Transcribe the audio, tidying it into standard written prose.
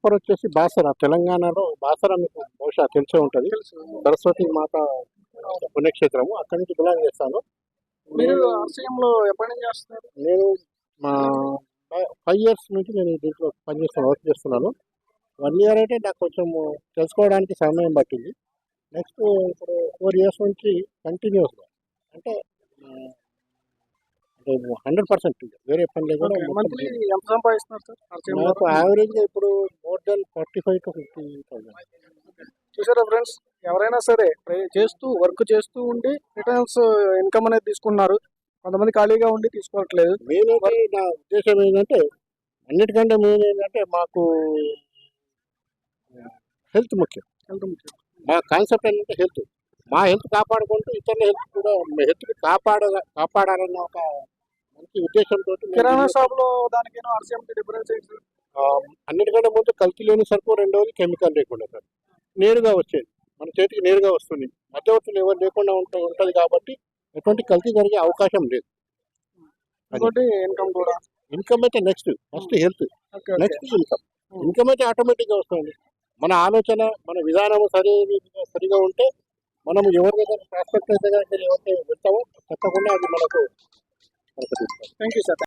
Proper వచ్చేసి బాసర, తెలంగాణలో బాసర మీకు బహుశా తెలిసే ఉంటుంది. సరస్వతి మాత పుణ్యక్షేత్రము, అక్కడి నుంచి బిలాంగ్ చేస్తాను. మీరు ఆర్సీఎంలో ఎప్పటి నుంచి చేస్తున్నారు? నేను మా 5 years నుంచి నేను దీంట్లో వర్క్ చేస్తున్నాను. 1 year అయితే నాకు కొంచెం తెలుసుకోవడానికి సమయం పట్టింది. నెక్స్ట్ ఇప్పుడు 4 years నుంచి కంటిన్యూస్గా అంటే 100% వేరే పని లేకుండా మంత్లీ ఎంత సంపాదిస్తున్నారు సార్ RCM లో? నాకు యావరేజ్గా ఇప్పుడు మోర్ దెన్ 45,000 to 50,000. చూసారా ఫ్రెండ్స్, ఎవరైనా సరే వర్క్ చేస్తూ ఉండి రిటర్న్స్ ఇన్కమ్ అనేది తీసుకున్నారు. కొంతమంది ఖాళీగా ఉండి తీసుకోవట్లేదు. మెయిన్ నా ఉద్దేశం ఏంటంటే, అన్నిటికంటే మెయిన్ ఏంటంటే మాకు హెల్త్ ముఖ్యం. మా కాన్సెప్ట్ ఏంటంటే హెల్త్. మా హెల్త్ కాపాడుకుంటూ ఇతరుల హెల్త్ కూడా హెల్త్ని కాపాడాలన్న ఒక మంచి ఉద్దేశంతో కిరాణా షాప్ లో దానికి RCM కి డిఫరెన్స్ ఏంటి? అన్నిటికంటే ముందు కల్తీ లేని సరుకు, రెండవది కెమికల్ లేకుండా సార్, నేరుగా వచ్చేది మన చేతికి నేరుగా వస్తుంది. మధ్యవర్తులు ఎవరు లేకుండా ఉంటుంది కాబట్టి ఎటువంటి కల్తీ జరిగే అవకాశం లేదు. ఇంకోటి ఇన్కమ్ కూడా. ఇన్కమ్ అయితే ఫస్ట్ హెల్త్, నెక్స్ట్ ఇన్కమ్ అయితే ఆటోమేటిక్గా వస్తుంది. మన ఆలోచన, మన విధానం సరిగా ఉంటే మనం ఎవరి దగ్గర ప్రాస్పెక్ట్ అయితే ఎవరైతే వెళ్తామో తప్పకుండా అది మనకు. Thank you sir.